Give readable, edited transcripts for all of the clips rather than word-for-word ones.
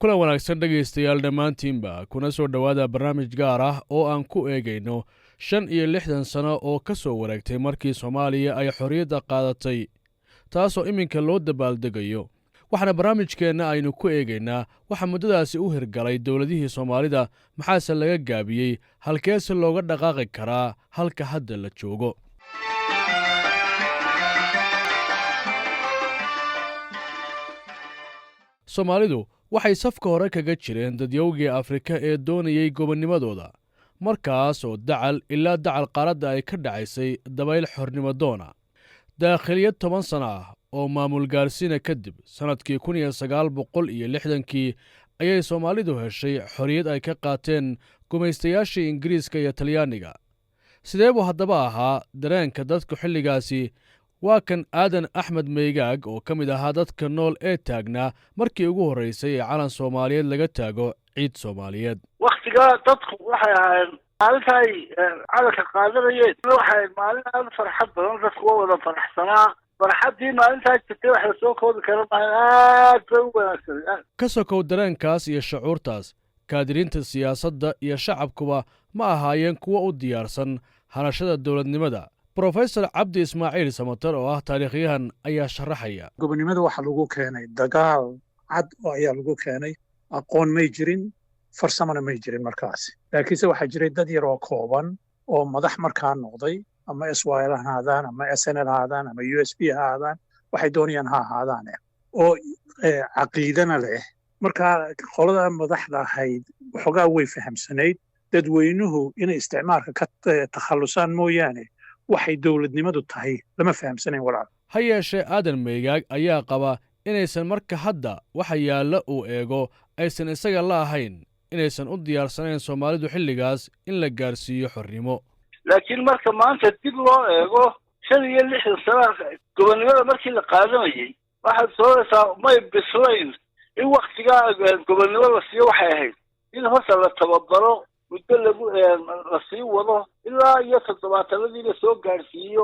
kulan wanaagsan dhegaystayaal dhammaantiinba kuna soo dhowaada barnaamij gaar ah oo aan ku eegayno 65 sano oo ka soo wareegtay markii Soomaaliya ay xorriyadda qaadatay taasoo iminka loo dabaaldegayo waxaana barnaamijkeenna aynu ku eegaynaa waxa muddadaasi u hirgalay dowladihii Soomaalida maxaase laga gaabiyey halkeese looga dhaqaaqi karaa halka hadda la joogo. Soomaalidu waxay safka hore kaga jireen dadyowgii Afrika ee doonayay gobonnimadooda markaas oo dacal ilaa dacal qaaradda ay ka dhacaysay dabayl xornimo doona daakhiliyad 10 sano ah oo maamul gaarsiina kadib sanadkii 1960kii ayay Soomaalidu heshay xorriyad ay ka qaateen gumaystayaashii Ingiriiska iyo Talyaaniga. sidee buu haddaba ahaa dareenka dadku xilligaasi? waa kan aadan axmed meygaag oo ka mid ahaa dadka nool ee taagnaa markii ugu horreysay ee calan Soomaaliyeed laga taago ciid Soomaaliyeed. waqtiga dadku waxay ahaayeen maalinta ay calanka qaadanayeen waxay maalin aad u farxad badan, dadku waa wada faraxsanaa. farxaddii maalintaa jirtay wax la soo koobi karo aad bay u wanaagsan. ka sokow dareenkaas iyo shucuurtaas, kaadiriinta siyaasadda iyo shacabkuba ma ahaayeen kuwo u diyaarsan hanashada dowladnimada. Professor Cabdi Ismaaciil Samatar oo ah taariikhyahan ayaa sharaxaya. gobonimada waxa lagu keenay dagaal cad oo ayaa lagu keenay, aqoon may jirin, farsamana may jirin markaas. laakiinse waxaa jiray dad yar oo kooban oo madax markaa noqday, ama SYL ha ahaadaan, ama SNL ha ahaadaan, ama USP ha ahaadaan, waxay doonayaan ha ahaadaan, oo caqiidana leh. markaa qolada madaxda ahayd waxoogaa way fahamsanayd dadweynuhu inay isticmaalka ka takhallusaan mooyaane waxay dowladnimadu tahay lama fahamsanayn walaal. ha yeeshee aadan meygaag ayaa qaba inaysan marka hadda waxa yaalla uu eego aysan isaga la ahayn, inaysan u diyaarsanayn Soomaalidu xilligaas in la gaarsiiyo xornimo. laakiin marka maanta dib loo eego 65 sano gobonnimada markii la qaadanayay waxaad soolaysaa may bislayn in waqtigaa gobonnimo la siiyo. waxay ahayd in horta la tababaro muddo la sii wado ilaa iyo 70-adii la soo gaarsiiyo,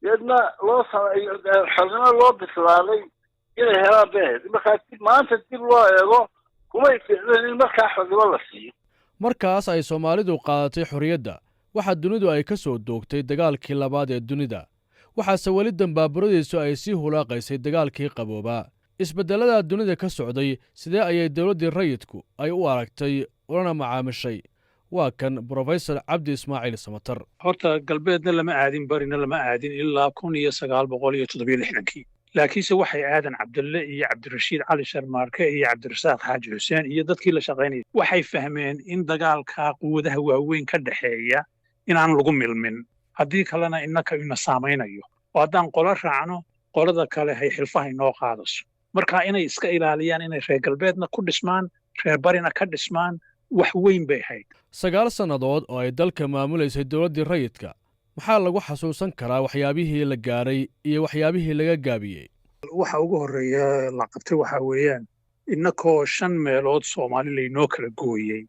deedna xornimo loo bislaaday inay helaan beed. markaa maanta dib loo eego kumay fiicnayn in markaa xornimo la siiyo. markaas ay Soomaalidu qaadatay xorriyadda waxa dunidu ay ka soo doogtay dagaalkii labaad ee dunida, waxaase weli dambaaburadiisu ay sii hulaaqaysay dagaalkii qaboobaa. isbeddellada dunida ka socday sidee ayay dowladdii rayidku ay u aragtay ulana macaamishay? waa kan Professor Cabdi Ismaaciil Samatar. horta galbeedna lama aadin, barina lama aadin ilaa 1967kii. laakiinse waxay aadan cabdulle iyo cabdirashiid cali sharmaarke iyo cabdirasaaq xaaji xuseen iyo dadkii la shaqaynayay waxay fahmeen in dagaalka quwadaha waaweyn ka dhexeeya inaan lagu milmin, haddii kalena innaka ina saamaynayo, oo haddaan qolo raacno qolada kale hay xilfaha inoo qaadaso. marka inay iska ilaaliyaan inay reer galbeedna ku dhismaan, reer barina ka dhismaan, wax weyn bay ahayd. 9 sannadood oo ay dalka maamulaysay dowladdii rayidka, maxaa lagu xasuusan karaa waxyaabihii la gaaray iyo waxyaabihii laga gaabiyey? waxa ugu horreeya la qabtay waxa weeyaan innakoo 5 meelood Soomaali laynoo kala gooyey,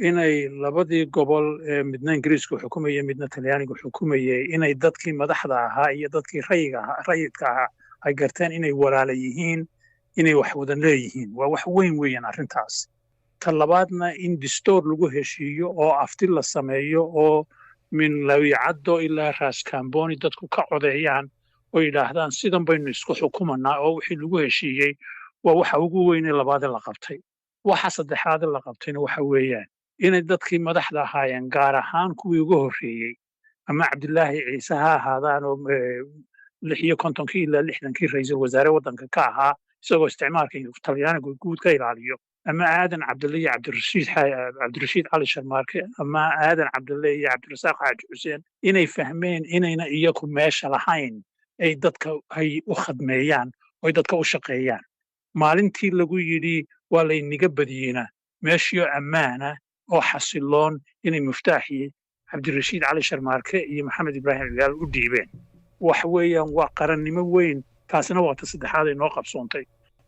inay labadii gobol ee midna Ingiriisku xukumayay midna Talyaanigu xukumayay inay dadkii madaxda ahaa iyo dadkii rayidka ahaa ay garteen inay walaala yihiin, inay wax wada leeyihiin. waa wax weyn weeyaan arrintaas. ta labaadna in distoor lagu heshiiyo oo afti la sameeyo oo min lawicaddo ilaa raas kamboni dadku ka codeeyaan oo yidhaahdaan sidan baynu isku xukumanaa, oo wixii lagu heshiiyey waa waxa ugu weynee labaadee la qabtay. waxa saddexaadee la qabtayna waxa weeyaan inay dadkii madaxda ahaayeen, gaar ahaan kuwii ugu horreeyey, ama cabdilaahi ciise ha ahaadaan oo 56 ilaa 60kii ra'iisul wasaare waddanka ka ahaa isagoo isticmaalka Talyaanigu guud ka ilaaliyo, ama aadan cabdulle iyo cabdirashiid cali sharmaarke, ama aadan cabdulle iyo cabdirasaaq xaaji xuseen, inay fahmeen inayna iyaku meesha lahayn ay dadka ay u khadmeeyaan oo ay dadka u shaqeeyaan. maalintii lagu yidhi waa layniga badiyeyna meeshiyo ammaana oo xasiloon inay muftaaxii cabdirashiid cali sharmaarke iyo maxamed ibraahim cigaal u dhiibeen. wax weeyaan waa qarannimo weyn. taasina waa ta saddexaad ay noo qabsoontay.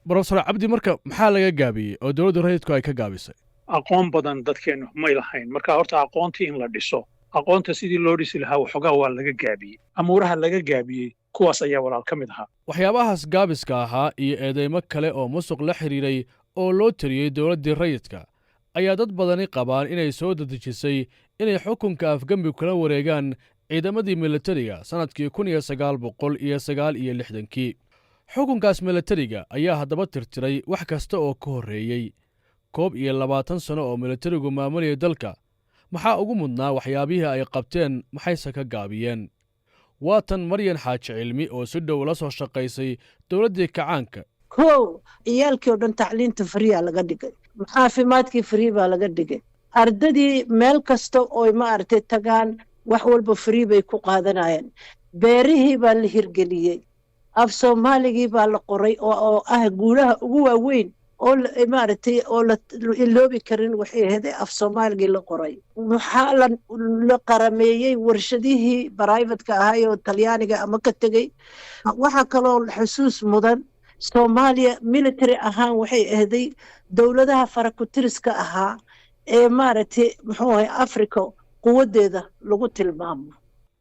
Professor Cabdi, marka maxaa laga gaabiyey oo dowladda rayidku ay ka gaabisay? aqoon badan dadkeennu may lahayn. marka horta aqoontii in la dhiso, aqoonta sidii loo dhisi lahaa waxoogaa waa laga gaabiyey. amuuraha laga gaabiyey kuwaas ayaa walaal ka mid ahaa. waxyaabahaas gaabiska ahaa iyo eedeymo kale oo musuq la xiriiray oo loo tiriyey dowladdii rayidka ayaa dad badani qabaan inay soo dedejisay inay xukunka afgembi kula wareegaan ciidamadii militariga sannadkii 1969 xukunkaas militariga ayaa haddaba tirtiray wax kasta oo ka horreeyey 21 sano oo militarigu maamulayay dalka. maxaa ugu mudnaa waxyaabihii ay qabteen, maxayse ka gaabiyeen? waa tan maryan xaaji cilmi oo si dhow la soo shaqaysay dowladdii kacaanka. kow ciyaalkii oo dhan tacliinta fariyaa laga dhigay, caafimaadkii farii baa laga dhigay, ardadii meel kasta ooy maaragtay tagaan wax walba farii bay ku qaadanayeen, beerihii baa la hirgeliyey, af soomaaligii baa la qoray oo ah guulaha ugu waaweyn oo maaragtay oo la iloobi karin waxay ahayd af soomaaligii la qoray. waxaa la qarameeyey warshadihii barayfatka ahay oo talyaaniga ama ka tegey. waxaa kaloo xusuus mudan soomaaliya military ahaan waxay ahday dowladaha farakutiriska ahaa ee maaragtay muxuu ahay africa quwaddeeda lagu tilmaamo.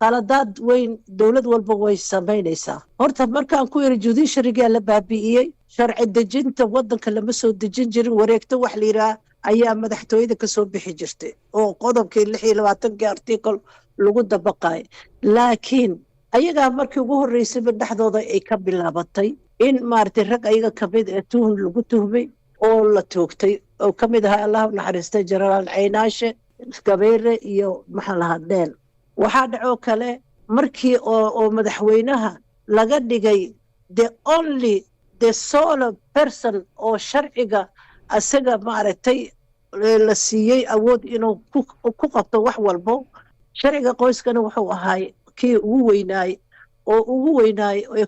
qaladaad weyn dowlad walba way samaynaysaa. horta markaan ku yiri judiciarygaa la baabi'iyey, sharci dejinta waddanka lama soo dejin jirin, wareegto wax la yidhaah ayaa madaxtooyada ka soo bixi jirtay oo qodobkii 26 article lagu dabaqay. laakiin ayagaa markii ugu horreysayba dhexdooda ay ka bilaabatay in maaragtay rag ayaga ka mid ee tuhun lagu tuhmay oo la toogtay oo ka mid ahaa allah u naxariistay jenaraal caynaashe gabeere iyo maxalahadeen. waxaa dhacoo kale markii oo madaxweynaha laga dhigay the sole person oo sharciga asaga maaragtay la siiyey awood inuu ku qabto wax walbo. sharciga qoyskana wuxuu ahaay kii ugu weynaay oo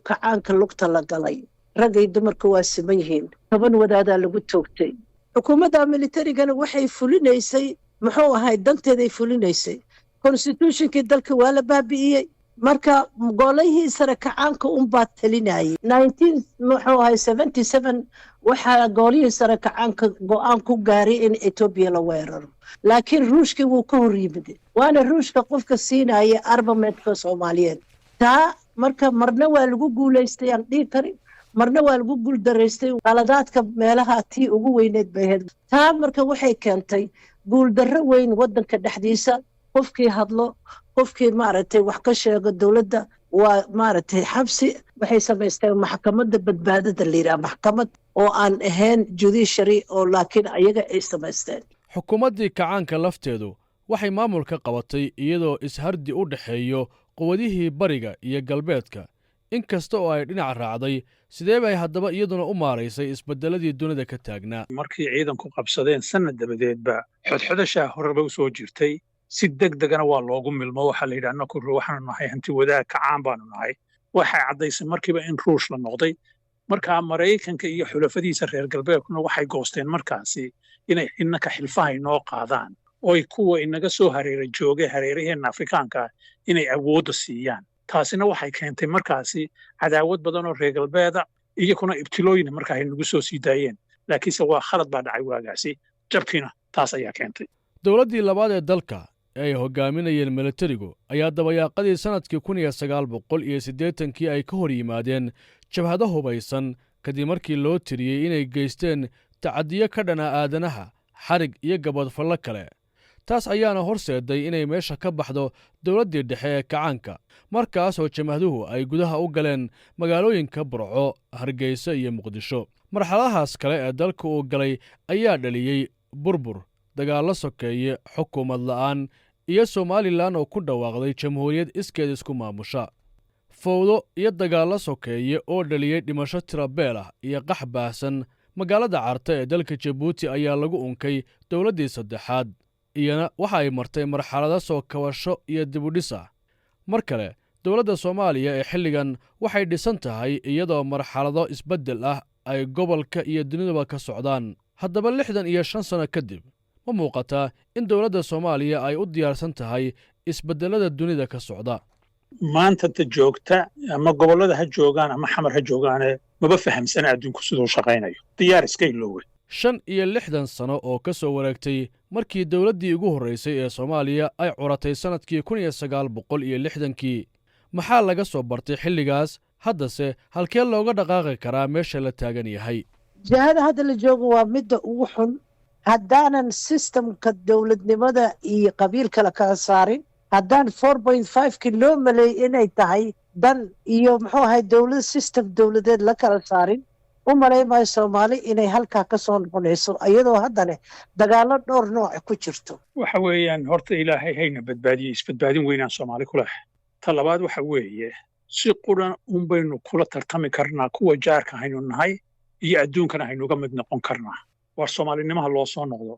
kacaanka lugta la galay. raggay dumarka waa siman yihiin, 10 wadaadaa lagu toogtay. xukuumadda militarigana waxay fulinaysay muxuu ahay danteeday fulinaysay. constitutionkii dalka waa la baabi'iyey. marka golihii sare kacaanka unbaa talinayay. 1977 waxaa golihii sare kacaanka go-aan ku gaaray in Ethiopia la weeraro, laakiin ruushkii wuu ka hor yimid, waana ruushka qofka siinaya armamentka Soomaaliyeed. taa marka marna waa lagu guulaystay aan dhihi karin, marna waa lagu guuldaraystay. qaladaadka meelaha tii ugu weyneed bay ahayd. taa marka waxay keentay guuldarro weyn waddanka dhexdiisa. qofkii hadlo, qofkii maaragtay wax ka sheego dowladda waa maaragtay xabsi. waxay samaysteen maxkamadda badbaadada la yidhaha, maxkamad oo aan ahayn judiciary oo laakiin ayaga ay samaysteen. xukuumaddii kacaanka lafteedu waxay maamulka qabatay iyadoo ishardi u dhexeeyo quwadihii bariga iyo galbeedka. in kasta oo ay dhinac raacday, sidee bay haddaba iyaduna u maaraysay isbeddeladii dunida ka taagnaa? markii ciidanku qabsadeen sanad dabadeedba xodxodashaa horeba u soo jirtay. si degdegana waa loogu milmo. waxaa la yidhaha naku waxaanu nahay hanti wadaag kacaan baanu nahay. waxay caddaysay markiiba in ruush la noqday. markaa Maraykanka iyo xulafadiisa reer galbeedkuna waxay goosteen markaasi inay innaka xilfaha inoo qaadaan, oy kuwa inaga soo hareera joogay hareeraheenna Afrikaanka inay awoodda siiyaan. taasina waxay keentay markaasi cadaawad badan oo reer galbeeda iyaguna ibtilooyin markaa ay nagu soo sii daayeen. laakiinse waa khalad baa dhacay waagaasi, jabkiina taas ayaa keentay. dowladdii labaad ee dalka ee ay hogaaminayeen militarigu ayaa dabayaaqadii sannadkii 1980 ay ka hor yimaadeen jabhado hubaysan kadib markii loo tiriyey inay geysteen tacadiyo ka dhana aadanaha, xarig iyo gabadfallo kale. taas ayaana horseeday inay meesha ka baxdo dowladdii dhexe ee kacaanka, markaasoo jamahduhu ay gudaha u galeen magaalooyinka Burco, Hargeysa iyo Muqdisho. marxaladahaas kale ee dalka uu galay ayaa dhaliyey burbur, dagaallo sokeeye, xukuumad la'aan iyo Somalilan oo ku dhawaaqday jamhuuriyad iskeed isku maamusha. fowdo iyo dagaallo sokeeye oo dhaliyey dhimasho tirabeel ah iyo qax baahsan. magaalada Carta ee dalka Jabuuti ayaa lagu unkay dowladdii saddexaad, iyana waxa ay martay marxalado soo kabasho iyo dibudhis ah. mar kale dowladda Soomaaliya ee xilligan waxay dhisan tahay iyadoo marxalado isbeddel ah ay gobolka iyo duniduba ka socdaan. haddaba 65 sano kadib, ma muuqataa in dowladda Soomaaliya ay u diyaarsan tahay isbeddellada dunida ka socda? maanta ta joogta ama gobollada ha joogaan ama xamar ha joogaane maba fahamsana adduunku siduu shaqaynayo. diyaar iska iloowe. 65 sano oo ka soo wareegtay markii dowladdii ugu horraysay ee Soomaaliya ay curatay sannadkii 1960. maxaa laga soo bartay xilligaas? haddase halkee looga dhaqaaqi karaa meesha la taagan yahay? jihada hadda la joogo waa midda ugu xun haddaanan systemka dowladnimada iyo qabiilka la kala saarin haddaan 4.5kii loo maleeyey inay tahay dan iyo muxuu ahay dowlad system dowladeed la kala saarin u malay maayo soomaali inay halkaa ka soo noqonayso iyadoo haddana dagaallo dhowr nooc ku jirto waxa weeyaan horta ilaahay hayna badbaadiyey isbadbaadin weynaan soomaali ku leh ta labaad waxa weeye si quran un baynu kula tartami karnaa kuwa jaarka haynu nahay iyo adduunkana haynuga mid noqon karnaa war soomaalinimaha loo soo noqdo